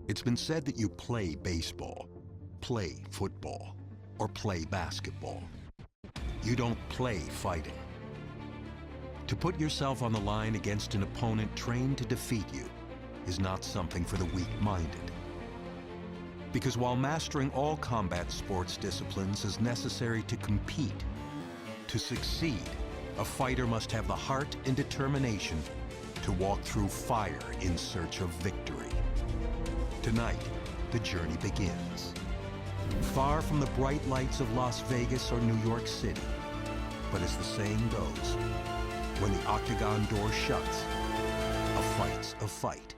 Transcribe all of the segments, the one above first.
It's been said that you play baseball, play football, or play basketball. You don't play fighting. To put yourself on the line against an opponent trained to defeat you is not something for the weak-minded. Because while mastering all combat sports disciplines is necessary to compete, to succeed, a fighter must have the heart and determination to walk through fire in search of victory. Tonight, the journey begins. Far from the bright lights of Las Vegas or New York City, but as the saying goes, when the octagon door shuts, a fight's a fight.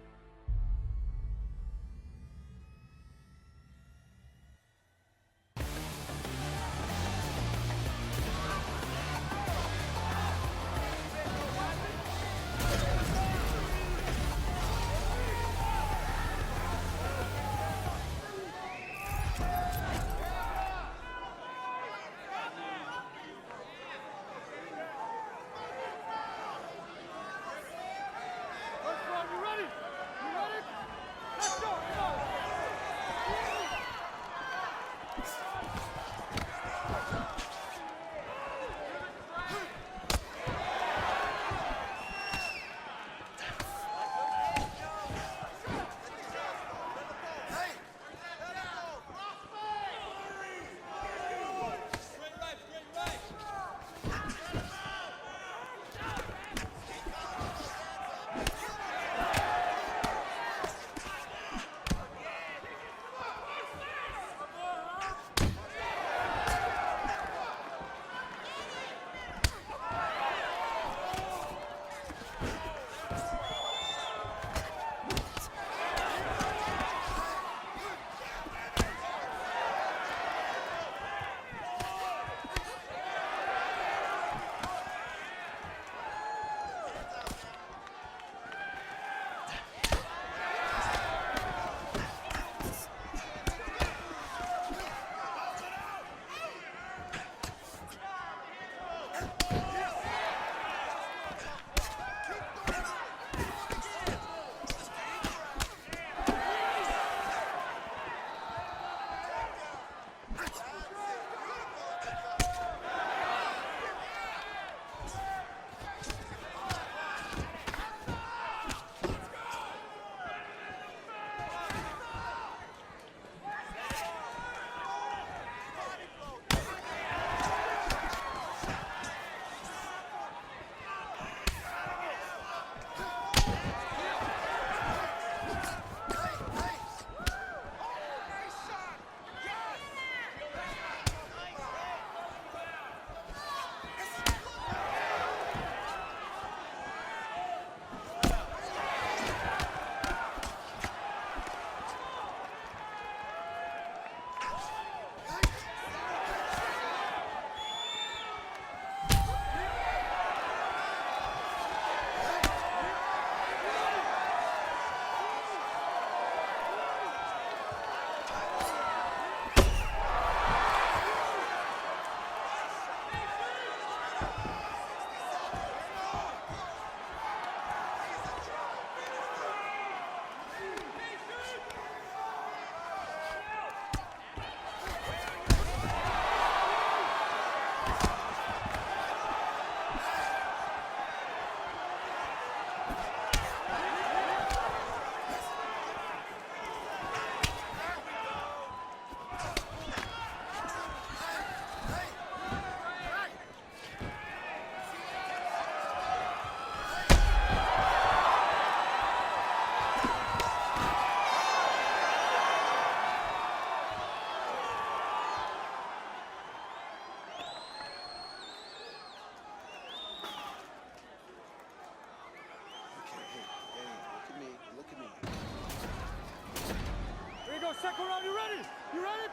Second round, you ready? You ready?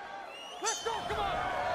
Let's go, come on!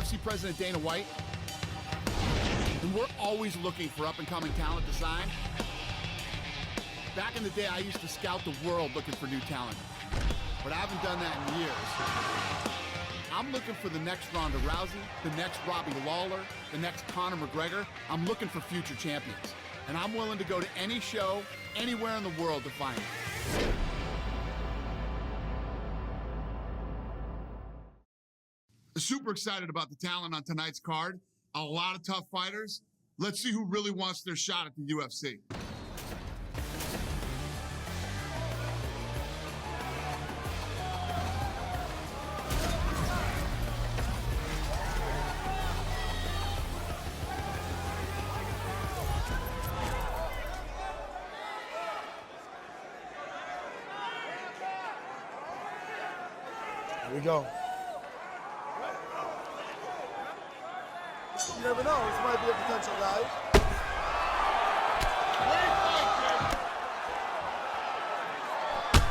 UFC President Dana White, and we're always looking for up-and-coming talent to sign. Back in the day, I used to scout the world looking for new talent, but I haven't done that in years. I'm looking for the next Ronda Rousey, the next Robbie Lawler, the next Conor McGregor. I'm looking for future champions, and I'm willing to go to any show, anywhere in the world to find them. Super excited about the talent on tonight's card. A lot of tough fighters. Let's see who really wants their shot at the UFC. Here we go. You never know. This might be a potential guy.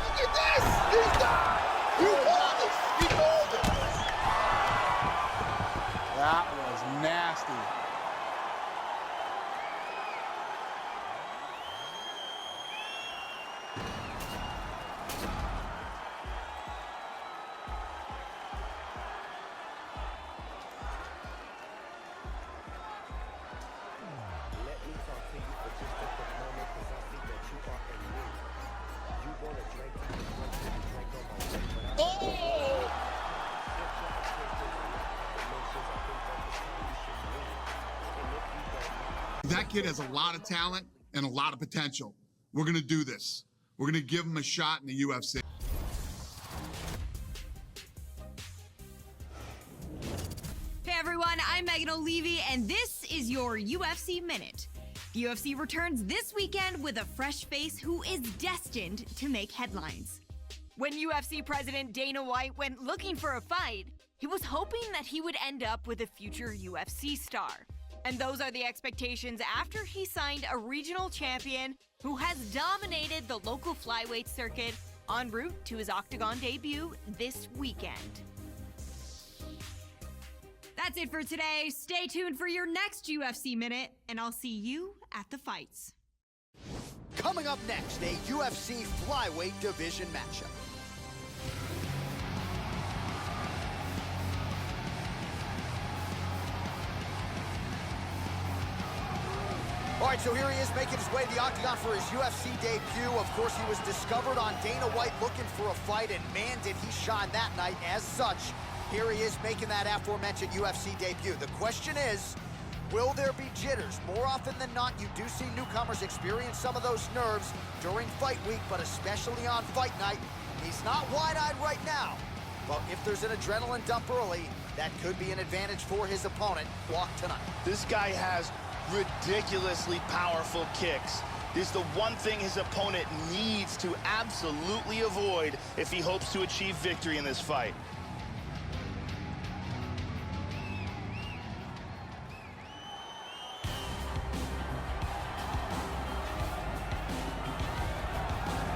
Look at this! He's done! He called it! He called it! That was nasty. That kid has a lot of talent and a lot of potential. We're going to do this. We're going to give him a shot in the UFC. Hey everyone, I'm Megan O'Leary, and this is your UFC Minute. The UFC returns this weekend with a fresh face who is destined to make headlines. When UFC President Dana White went looking for a fight, he was hoping that he would end up with a future UFC star. And those are the expectations after he signed a regional champion who has dominated the local flyweight circuit en route to his Octagon debut this weekend. That's it for today. Stay tuned for your next UFC Minute, and I'll see you at the fights. Coming up next, a UFC flyweight division matchup. All right, so here he is making his way to the Octagon for his UFC debut. Of course, he was discovered on Dana White looking for a fight, and man, did he shine that night. As such, here he is making that aforementioned UFC debut. The question is, will there be jitters? More often than not, you do see newcomers experience some of those nerves during fight week, but especially on fight night. He's not wide-eyed right now, but if there's an adrenaline dump early, that could be an advantage for his opponent. Walk tonight. This guy has ridiculously powerful kicks. This is the one thing his opponent needs to absolutely avoid if he hopes to achieve victory in this fight.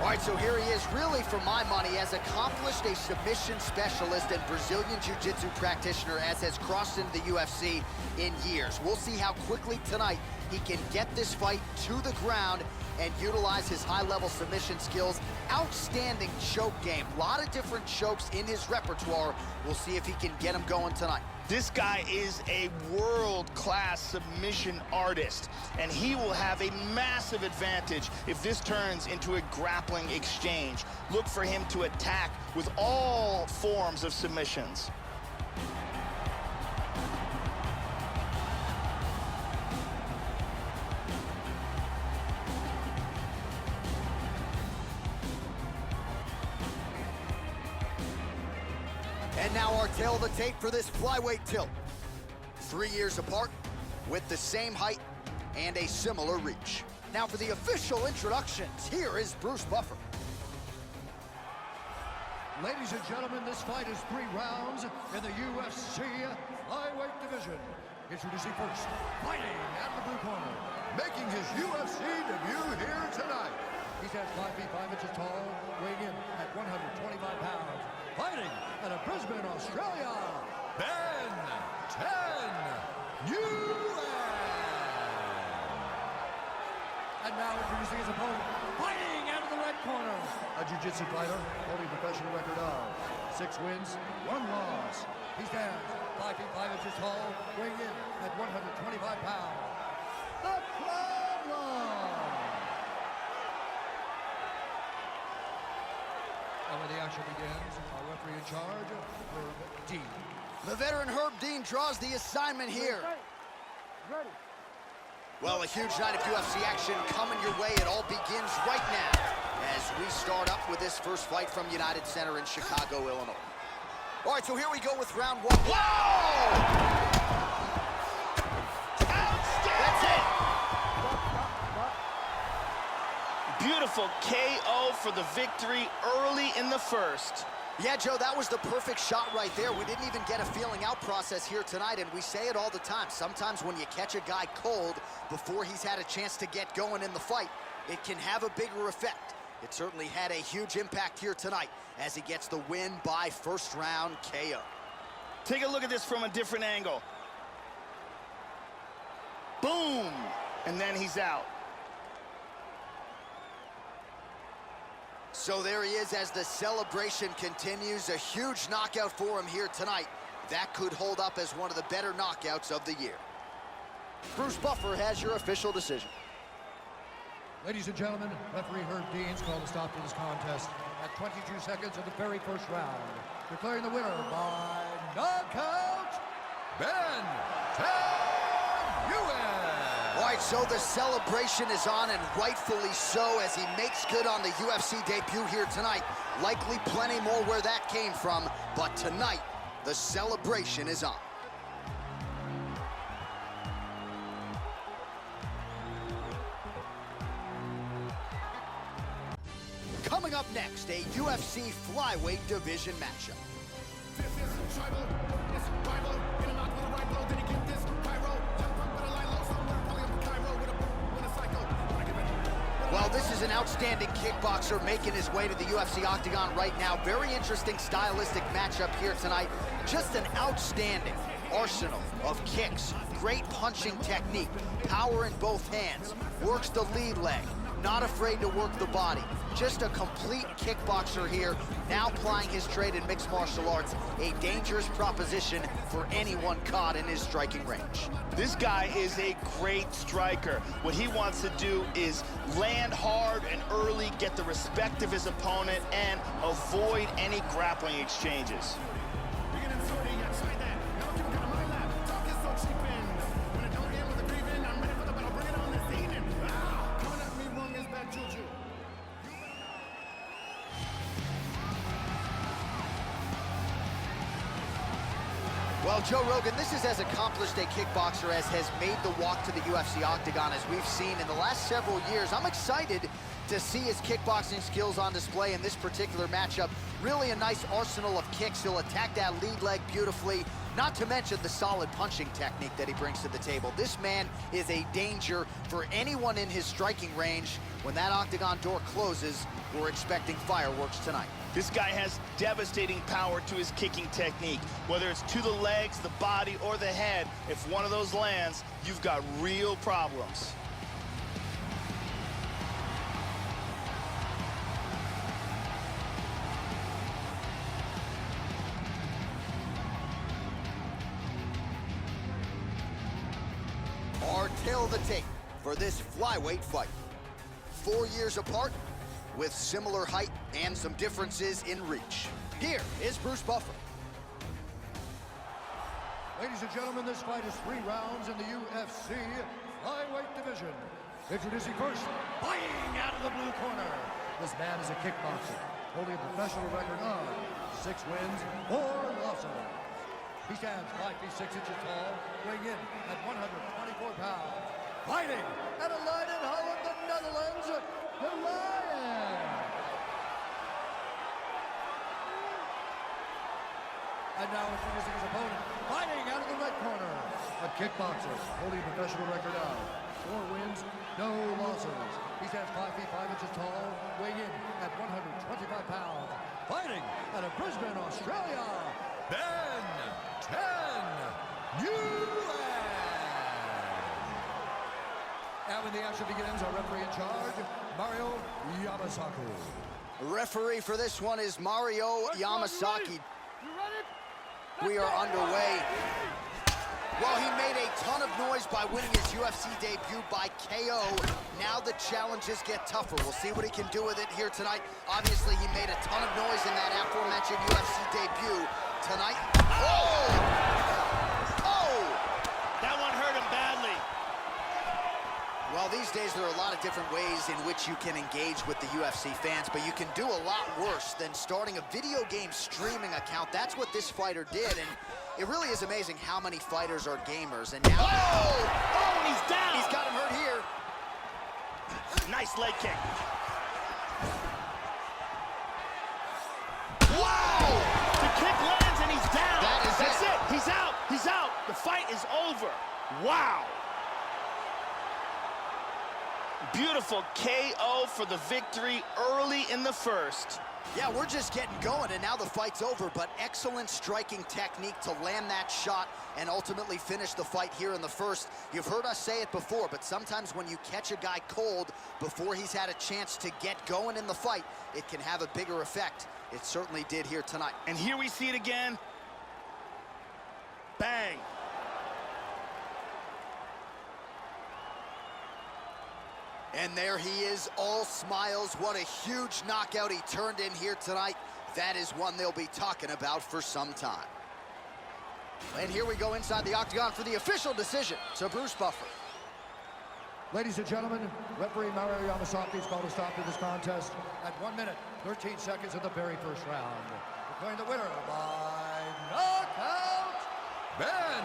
All right, so here he is, really, for my money, as accomplished a submission specialist and Brazilian Jiu-Jitsu practitioner as has crossed into the UFC in years. We'll see how quickly tonight he can get this fight to the ground and utilize his high-level submission skills. Outstanding choke game. A lot of different chokes in his repertoire. We'll see if he can get them going tonight. This guy is a world-class submission artist, and he will have a massive advantage if this turns into a grappling exchange. Look for him to attack with all forms of submissions. And now our tail of the tape for this flyweight tilt. 3 years apart, with the same height and a similar reach. Now for the official introductions, here is Bruce Buffer. Ladies and gentlemen, this fight is 3 rounds in the UFC flyweight division. Introducing first, fighting at the blue corner, making his UFC debut here tonight. He stands 5 feet 5 inches tall, weighing in at 125 pounds. Fighting out of Brisbane, Australia, Ben Nguyen. And now introducing his opponent, fighting out of the red corner, a jiu-jitsu fighter holding a professional record of 6 wins, 1 loss. He stands 5 feet 5 inches tall, weighing in at 125 pounds. The Problem! And when the action begins, our referee in charge, Herb Dean. The veteran Herb Dean draws the assignment here. Ready. Well, a huge night of UFC action coming your way. It all begins right now as we start up with this first fight from United Center in Chicago, Illinois. All right, so here we go with round 1. Whoa! Outstanding! Beautiful KO for the victory early in the first. Yeah, Joe, that was the perfect shot right there. We didn't even get a feeling out process here tonight, and we say it all the time. Sometimes when you catch a guy cold before he's had a chance to get going in the fight, it can have a bigger effect. It certainly had a huge impact here tonight as he gets the win by first round KO. Take a look at this from a different angle. Boom! And then he's out. So there he is as the celebration continues. A huge knockout for him here tonight. That could hold up as one of the better knockouts of the year. Bruce Buffer has your official decision. Ladies and gentlemen, referee Herb Dean's called a stop to this contest at 22 seconds of the very first round, declaring the winner by knockout, Ben Nguyen. All right, so the celebration is on, and rightfully so, as he makes good on the UFC debut here tonight. Likely plenty more where that came from, but tonight, the celebration is on. Coming up next, a UFC flyweight division matchup. This is tribal, it's rival, in and out with a right blow, then you get this pyro, jump up with a line low, somewhere probably up Cairo with a cycle. Well, this is an outstanding kickboxer making his way to the UFC octagon right now. Very interesting stylistic matchup here tonight. Just an outstanding arsenal of kicks, great punching technique, power in both hands, works the lead leg, not afraid to work the body. Just a complete kickboxer here, now plying his trade in mixed martial arts. A dangerous proposition for anyone caught in his striking range. This guy is a great striker. What he wants to do is land hard and early, get the respect of his opponent, and avoid any grappling exchanges. Well, Joe Rogan, this is as accomplished a kickboxer as has made the walk to the UFC octagon as we've seen in the last several years. I'm excited to see his kickboxing skills on display in this particular matchup. Really a nice arsenal of kicks. He'll attack that lead leg beautifully, not to mention the solid punching technique that he brings to the table. This man is a danger for anyone in his striking range. When that octagon door closes, we're expecting fireworks tonight. This guy has devastating power to his kicking technique. Whether it's to the legs, the body, or the head, if one of those lands, you've got real problems. Our tail of the tape for this flyweight fight. 4 years apart, with similar height and some differences in reach. Here is Bruce Buffer. Ladies and gentlemen, this fight is 3 rounds in the UFC flyweight division. Introducing first, fighting out of the blue corner. This man is a kickboxer, holding a professional record of 6 wins, 4 losses. He stands 5 feet 6 inches tall, weighing in at 124 pounds. Fighting out of Leiden, Holland, the Netherlands, the Lion. And now introducing his opponent, fighting out of the red corner, a kickboxer holding a professional record of 4 wins, no losses. He stands 5 feet 5 inches tall, weighing in at 125 pounds. Fighting out of Brisbane, Australia, Ben Nguyen. action begins. Our referee in charge, Mario Yamasaki. Referee for this one is Mario Yamasaki. You ready? We are underway. Well, he made a ton of noise by winning his UFC debut by KO. Now the challenges get tougher. We'll see what he can do with it here tonight. Obviously, he made a ton of noise in that aforementioned UFC debut tonight. Oh! Oh! That one hurt him badly. Well, these days there are a lot of different ways in which you can engage with the UFC fans, but you can do a lot worse than starting a video game streaming account. That's what this fighter did, and it really is amazing how many fighters are gamers. And now, Oh, and he's down. he's got him hurt here. Nice leg kick. Wow! The kick lands and he's down. That's it. He's out. He's out. The fight is over. Wow. Beautiful KO for the victory early in the first. Yeah, we're just getting going, and now the fight's over, but excellent striking technique to land that shot and ultimately finish the fight here in the first. You've heard us say it before, but sometimes when you catch a guy cold before he's had a chance to get going in the fight, it can have a bigger effect. It certainly did here tonight. And here we see it again. Bang. And there he is, all smiles. What a huge knockout he turned in here tonight. That is one they'll be talking about for some time. And here we go inside the octagon for the official decision to Bruce Buffer. Ladies and gentlemen, referee Mario Yamasaki has called a stop to this contest at 1 minute, 13 seconds of the very first round. Declaring the winner by knockout, Ben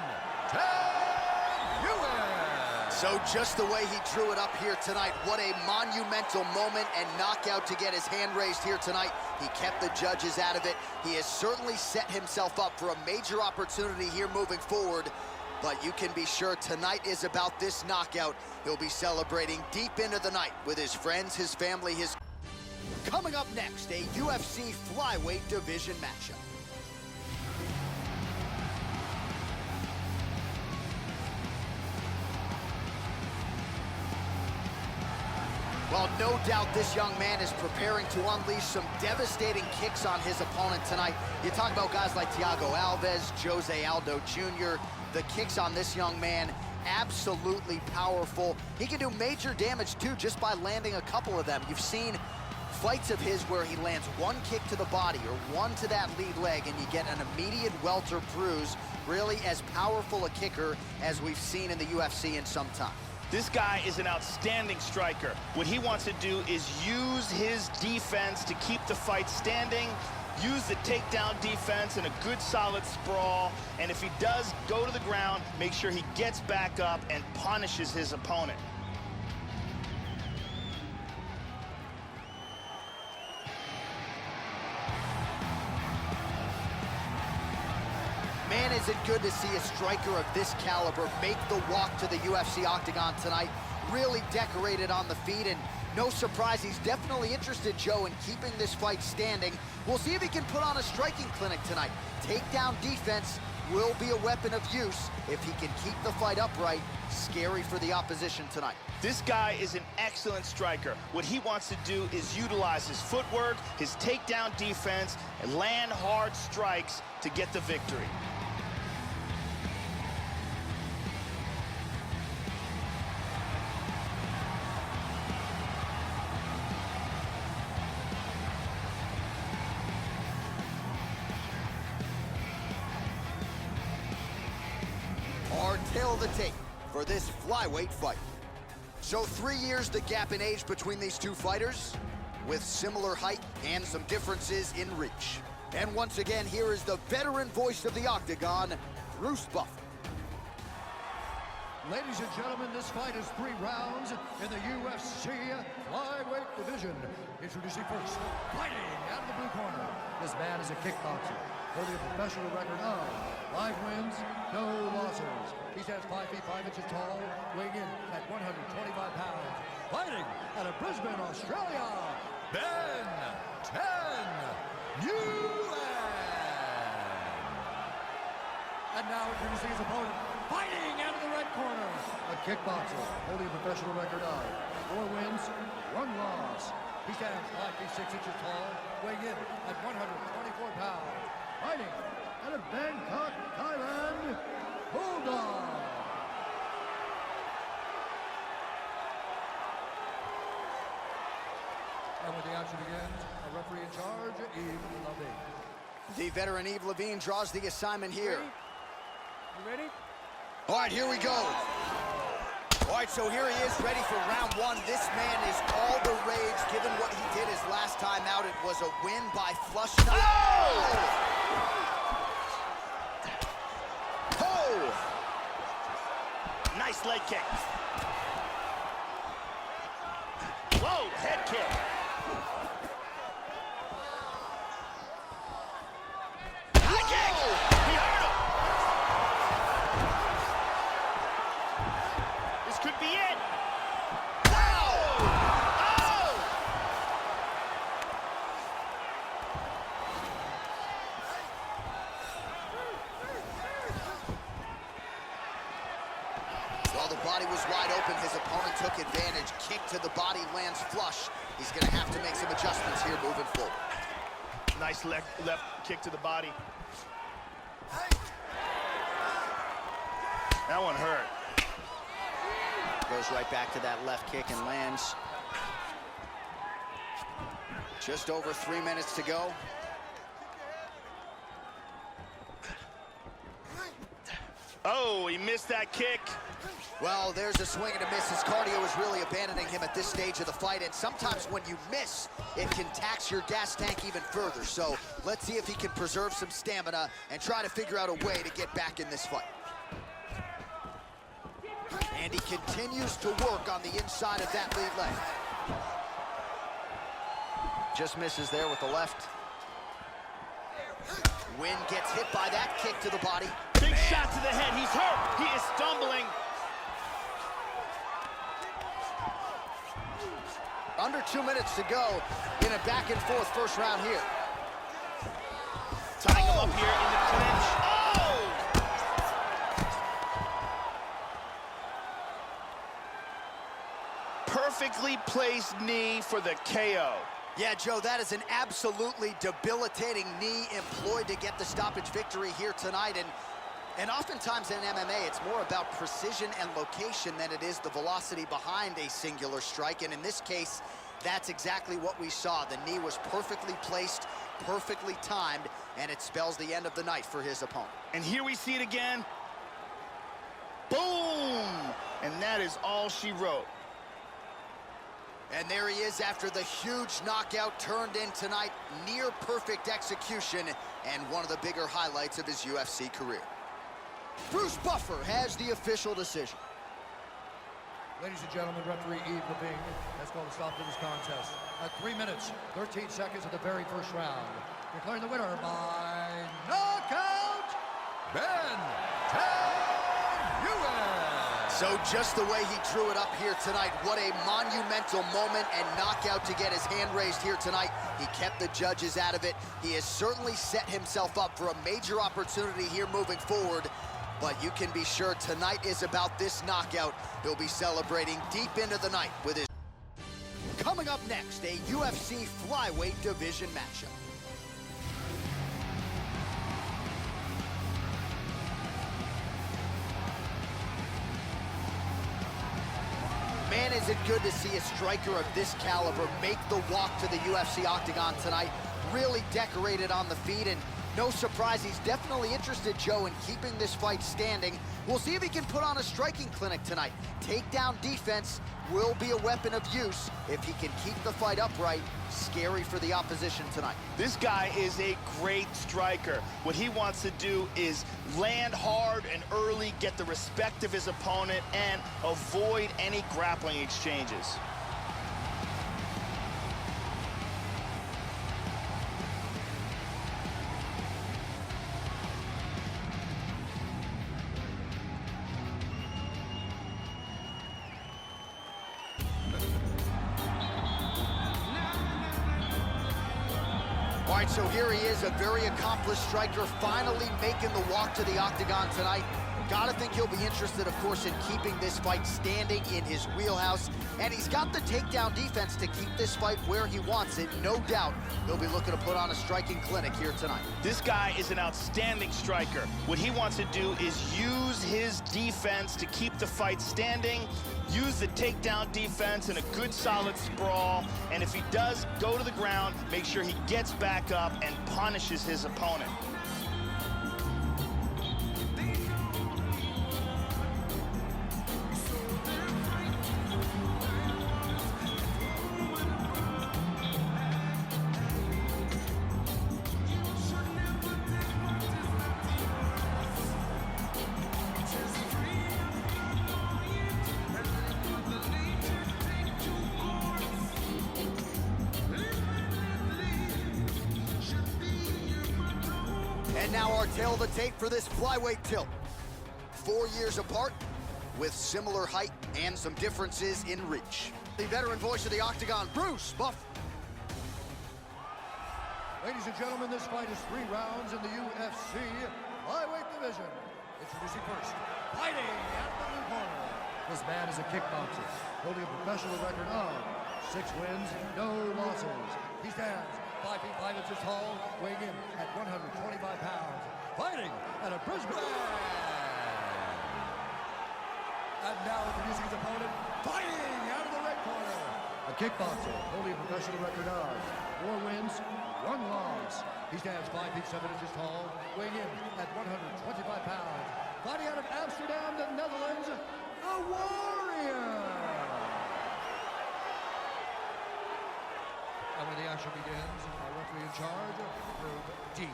Nguyen. So just the way he drew it up here tonight, what a monumental moment and knockout to get his hand raised here tonight. He kept the judges out of it. He has certainly set himself up for a major opportunity here moving forward. But you can be sure tonight is about this knockout. He'll be celebrating deep into the night with his friends, his family, his... Coming up next, a UFC flyweight division matchup. Well, no doubt this young man is preparing to unleash some devastating kicks on his opponent tonight. You talk about guys like Thiago Alves, Jose Aldo Jr. The kicks on this young man, absolutely powerful. He can do major damage, too, just by landing a couple of them. You've seen fights of his where he lands one kick to the body or one to that lead leg, and you get an immediate welter bruise. Really as powerful a kicker as we've seen in the UFC in some time. This guy is an outstanding striker. What he wants to do is use his defense to keep the fight standing, use the takedown defense and a good solid sprawl, and if he does go to the ground, make sure he gets back up and punishes his opponent. Man, is it good to see a striker of this caliber make the walk to the UFC octagon tonight. Really decorated on the feet, and no surprise, he's definitely interested, Joe, in keeping this fight standing. We'll see if he can put on a striking clinic tonight. Takedown defense will be a weapon of use if he can keep the fight upright. Scary for the opposition tonight. This guy is an excellent striker. What he wants to do is utilize his footwork, his takedown defense, and land hard strikes to get the victory. Our tale of the tape for this flyweight fight. So 3 years the gap in age between these two fighters, with similar height and some differences in reach. And once again, here is the veteran voice of the octagon, Bruce Buffer. Ladies and gentlemen, this fight is 3 rounds in the UFC flyweight division. Introducing first, fighting out of the blue corner. This man is a kickboxer, holding a professional record of 5 wins, no losses. He stands 5 feet 5 inches tall, weighing in at 125 pounds. Fighting out of Brisbane, Australia, Ben Nguyen. And now introducing his opponent, fighting out of the red corner. A kickboxer holding a professional record of 4 wins, 1 loss. He stands 5 feet 6 inches tall, weighing in at 124 pounds. Fighting out of Bangkok, Thailand, Bulldog. And when the action begins, a referee in charge, Yves Levine. The veteran Yves Levine draws the assignment here. You ready? All right, here we go. All right, so here he is, ready for round 1. This man is all the rage, given what he did his last time out. It was a win by flush knockout. Oh! Nice leg kick. Whoa, head kick. High kick! He hurt him! This could be it. Wow! Oh! Well, the body was wide open. His opponent took advantage. Kick to the body lands flush. He's going to have to make some adjustments here moving forward. Nice left kick to the body. That one hurt. Goes right back to that left kick and lands. Just over 3 minutes to go. Oh, he missed that kick. Well, there's a swing and a miss. His cardio is really abandoning him at this stage of the fight, and sometimes when you miss, it can tax your gas tank even further. So let's see if he can preserve some stamina and try to figure out a way to get back in this fight. And he continues to work on the inside of that lead leg. Just misses there with the left. Nguyen gets hit by that kick to the body. Big shot to the head. He's hurt. He is stumbling. Under 2 minutes to go in a back-and-forth first round here. Tying him up here in the clinch. Oh! Perfectly placed knee for the KO. Yeah, Joe, that is an absolutely debilitating knee employed to get the stoppage victory here tonight. And oftentimes in MMA, it's more about precision and location than it is the velocity behind a singular strike. And in this case, that's exactly what we saw. The knee was perfectly placed, perfectly timed, and it spells the end of the night for his opponent. And here we see it again. Boom! And that is all she wrote. And there he is after the huge knockout turned in tonight. Near perfect execution and one of the bigger highlights of his UFC career. Bruce Buffer has the official decision. Ladies and gentlemen, referee Yves Levine has called a stop to this contest at 3 minutes, 13 seconds of the very first round. Declaring the winner by knockout, Ben Nguyen. So just the way he drew it up here tonight, what a monumental moment and knockout to get his hand raised here tonight. He kept the judges out of it. He has certainly set himself up for a major opportunity here moving forward. But you can be sure tonight is about this knockout. He'll be celebrating deep into the night with his... Coming up next, a UFC flyweight division matchup. Man, is it good to see a striker of this caliber make the walk to the UFC octagon tonight. Really decorated on the feet, and no surprise, he's definitely interested, Joe, in keeping this fight standing. We'll see if he can put on a striking clinic tonight. Takedown defense will be a weapon of use if he can keep the fight upright. Scary for the opposition tonight. This guy is a great striker. What he wants to do is land hard and early, get the respect of his opponent, and avoid any grappling exchanges. All right, right, so here he is, a very accomplished striker, finally making the walk to the octagon tonight. Gotta think he'll be interested, of course, in keeping this fight standing in his wheelhouse. And he's got the takedown defense to keep this fight where he wants it. No doubt he'll be looking to put on a striking clinic here tonight. This guy is an outstanding striker. What he wants to do is use his defense to keep the fight standing, use the takedown defense in a good solid sprawl, and if he does go to the ground, make sure he gets back up and punishes his opponent. And now our tale of the tape for this flyweight tilt. 4 years apart, with similar height and some differences in reach. The veteran voice of the octagon, Bruce Buff. Ladies and gentlemen, this fight is 3 rounds in the UFC flyweight division. Introducing first, fighting at the blue corner. This man is a kickboxer, holding a professional record of 6 wins, no losses. He stands 5 feet 5 inches tall, weighing in at 125 pounds, fighting at a Brisbane. And now introducing his opponent, fighting out of the red corner. A kickboxer, holding a professional record of 4 wins, 1 loss. He stands 5 feet 7 inches tall, weighing in at 125 pounds, fighting out of Amsterdam, the Netherlands, the Warrior. And when the action begins, our referee in charge, Herb Dean.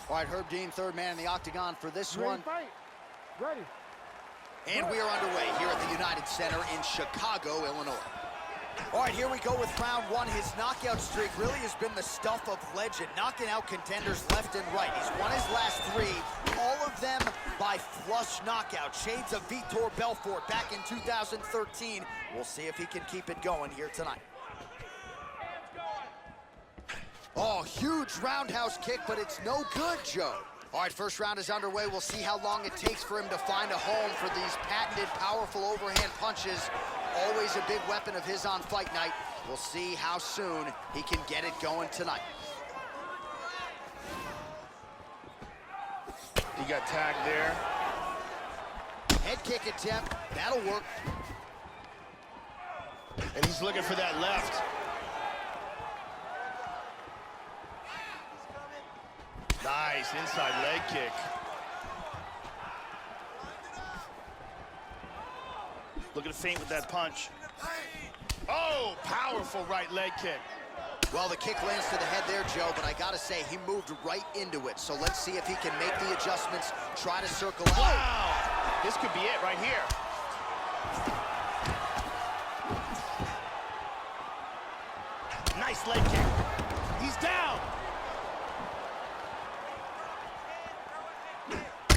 All right, Herb Dean, third man in the octagon for this one. Fight. Ready. And we are underway here at the United Center in Chicago, Illinois. All right, here we go with round 1. His knockout streak really has been the stuff of legend, knocking out contenders left and right. He's won his last 3, all of them by flush knockout. Shades of Vitor Belfort back in 2013. We'll see if he can keep it going here tonight. Oh, huge roundhouse kick, but it's no good, Joe. All right, first round is underway. We'll see how long it takes for him to find a home for these patented, powerful overhand punches. Always a big weapon of his on fight night. We'll see how soon he can get it going tonight. He got tagged there. Head kick attempt, that'll work. And he's looking for that left. Nice inside leg kick. Looking to feint with that punch. Oh, powerful right leg kick. Well, the kick lands to the head there, Joe, but I gotta say, he moved right into it. So let's see if he can make the adjustments, try to circle out. Wow, this could be it right here. Nice leg kick. He's down.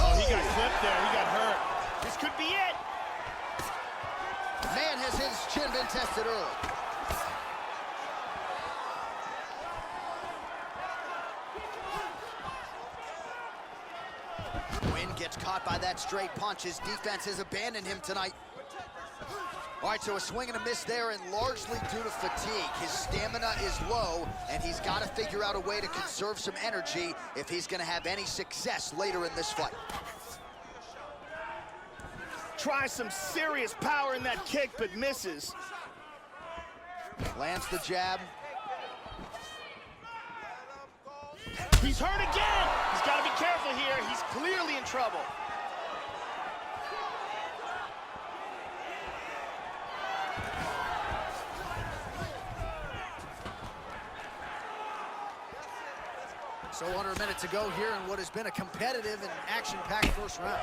Oh, he got clipped there. He got hurt. This could be it. Man, has his chin been tested early. Nguyen gets caught by that straight punch. His defense has abandoned him tonight. All right, so a swing and a miss there, and largely due to fatigue. His stamina is low, and he's got to figure out a way to conserve some energy if he's going to have any success later in this fight. Tries some serious power in that kick, but misses. Lands the jab. He's hurt again. He's got to be careful here. He's clearly in trouble. So under a minute to go here in what has been a competitive and action-packed first round.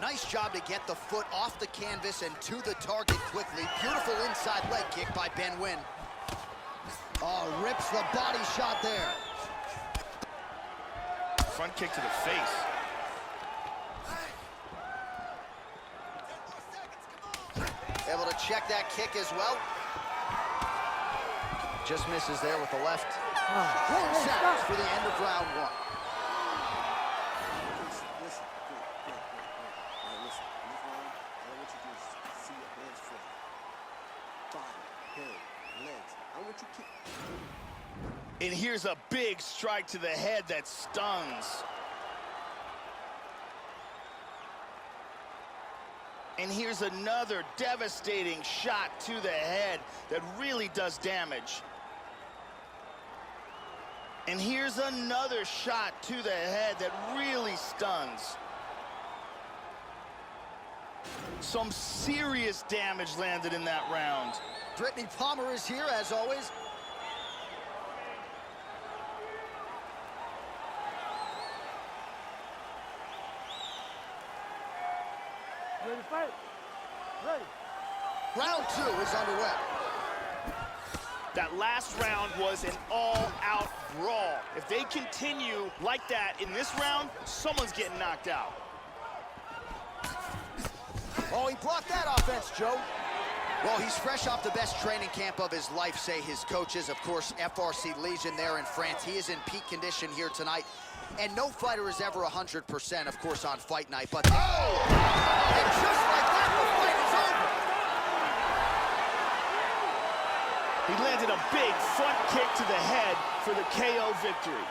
Nice job to get the foot off the canvas and to the target quickly. Beautiful inside leg kick by Ben Nguyen. Oh, rips the body shot there. Front kick to the face. Able to check that kick as well. Just misses there with the left. 4 seconds for the end of round 1. Listen. All right, listen. In this round, all I want you to do is see your hands free. Body, head, legs. I want you to kick. And here's a big strike to the head that stuns. And here's another devastating shot to the head that really does damage. And here's another shot to the head that really stuns. Some serious damage landed in that round. Brittany Palmer is here, as always. Ready to fight? Ready. Round 2 is underway. That last round was an all-out brawl. If they continue like that in this round, someone's getting knocked out. Oh, he blocked that offense, Joe. Well, he's fresh off the best training camp of his life, say his coaches. Of course, FRC Legion there in France. He is in peak condition here tonight. And no fighter is ever 100%, of course, on fight night. But, oh! And just like that, the fight is over. He landed a big front kick to the head for the KO victory.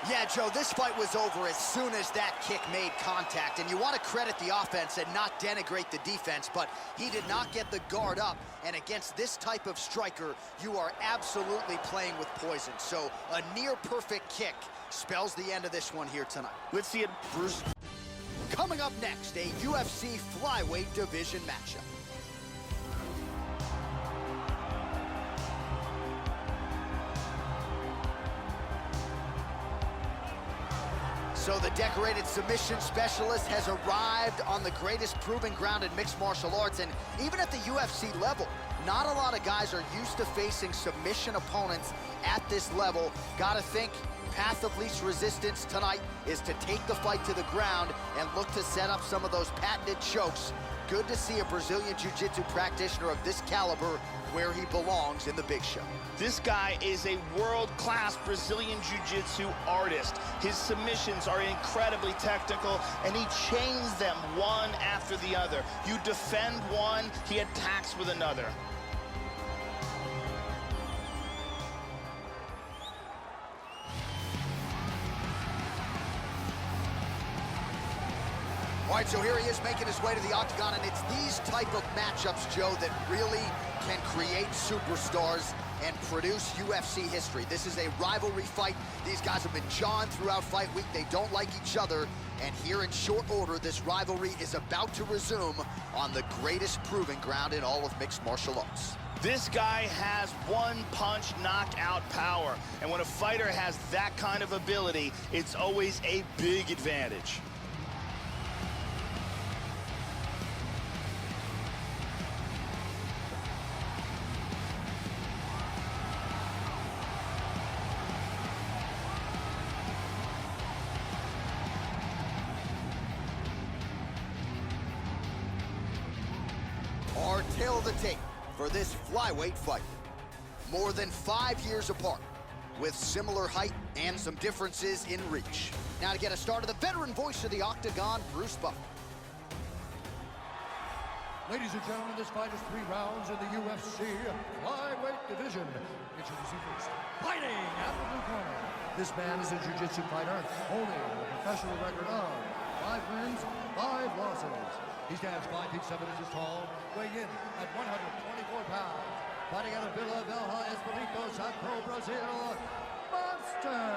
Yeah, Joe, this fight was over as soon as that kick made contact. And you want to credit the offense and not denigrate the defense, but he did not get the guard up. And against this type of striker, you are absolutely playing with poison. So a near-perfect kick spells the end of this one here tonight. Let's see it. Bruce. Coming up next, a UFC flyweight division matchup. So the decorated submission specialist has arrived on the greatest proving ground in mixed martial arts, and even at the UFC level, not a lot of guys are used to facing submission opponents at this level. Gotta think path of least resistance tonight is to take the fight to the ground and look to set up some of those patented chokes. Good to see a Brazilian Jiu-Jitsu practitioner of this caliber where he belongs in the big show. This guy is a world-class Brazilian Jiu-Jitsu artist. His submissions are incredibly technical, and he chains them one after the other. You defend one, he attacks with another. All right, so here he is making his way to the octagon, and it's these type of matchups, Joe, that really can create superstars and produce UFC history. This is a rivalry fight. These guys have been jawing throughout fight week. They don't like each other, and here in short order, this rivalry is about to resume on the greatest proving ground in all of mixed martial arts. This guy has one-punch knockout power, and when a fighter has that kind of ability, it's always a big advantage. Our tale of the tape for this flyweight fight. More than 5 years apart, with similar height and some differences in reach. Now to get us started, the veteran voice of the octagon, Bruce Buffer. Ladies and gentlemen, this fight is 3 rounds in the UFC flyweight division. Introducing first, fighting out of the blue corner. This man is a jiu-jitsu fighter holding a professional record of 5 wins, 5 losses. He stands 5 feet 7 inches tall, weighing in at 124 pounds. Fighting out of Vila Velha, Espírito Santo, Brazil, Monster!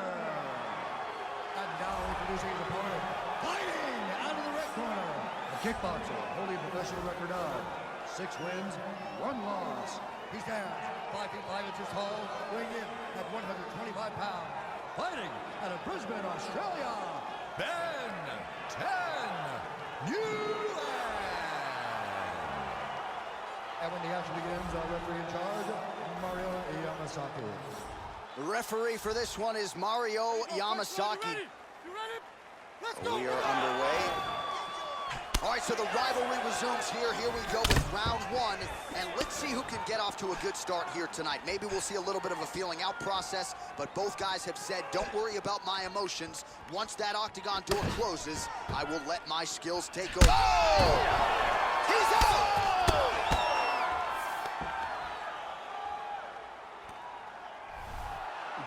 And now introducing his opponent, fighting out of the red corner. A kickboxer holding a professional record of 6 wins, 1 loss. He stands 5 feet 5 inches tall, weighing in at 125 pounds. Fighting out of Brisbane, Australia, Ben Nguyen. And when the action begins, our referee in charge, Mario Yamasaki. The referee for this one is Mario Yamasaki. You ready? Let's go. We are underway. All right, so the rivalry resumes here. Here we go with round one, and let's see who can get off to a good start here tonight. Maybe we'll see a little bit of a feeling out process, but both guys have said, don't worry about my emotions. Once that octagon door closes, I will let my skills take over. Oh! He's out!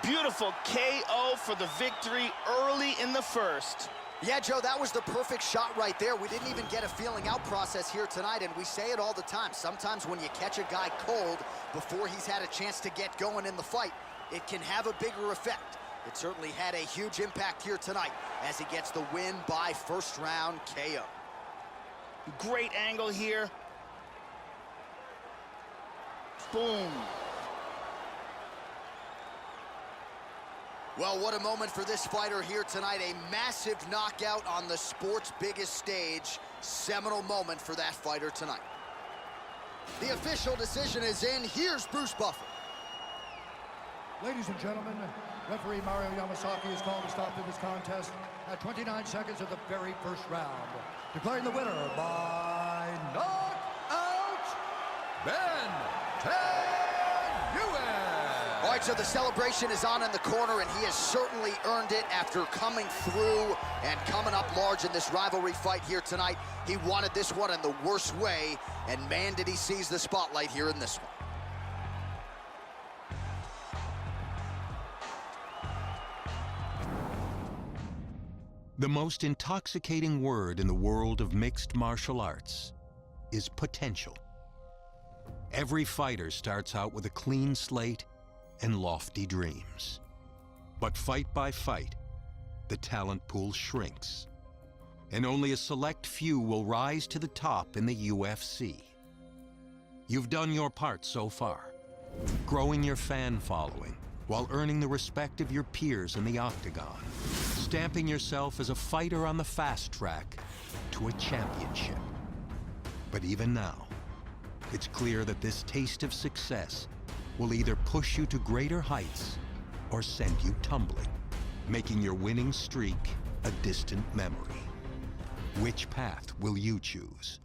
Beautiful KO for the victory early in the first. Yeah, Joe, that was the perfect shot right there. We didn't even get a feeling out process here tonight, and we say it all the time. Sometimes when you catch a guy cold before he's had a chance to get going in the fight, it can have a bigger effect. It certainly had a huge impact here tonight as he gets the win by first round KO. Great angle here. Boom. Well, what a moment for this fighter here tonight. A massive knockout on the sport's biggest stage. Seminal moment for that fighter tonight. The official decision is in. Here's Bruce Buffer. Ladies and gentlemen, referee Mario Yamasaki has called a stop to this contest at 29 seconds of the very first round, declaring the winner by knockout, Ben Nguyen. All right, so the celebration is on in the corner, and he has certainly earned it after coming through and coming up large in this rivalry fight here tonight. He wanted this one in the worst way, and man, did he seize the spotlight here in this one. The most intoxicating word in the world of mixed martial arts is potential. Every fighter starts out with a clean slate and lofty dreams. But fight by fight, the talent pool shrinks, and only a select few will rise to the top in the UFC. You've done your part so far, growing your fan following while earning the respect of your peers in the octagon, stamping yourself as a fighter on the fast track to a championship. But even now, it's clear that this taste of success will either push you to greater heights or send you tumbling, making your winning streak a distant memory. Which path will you choose?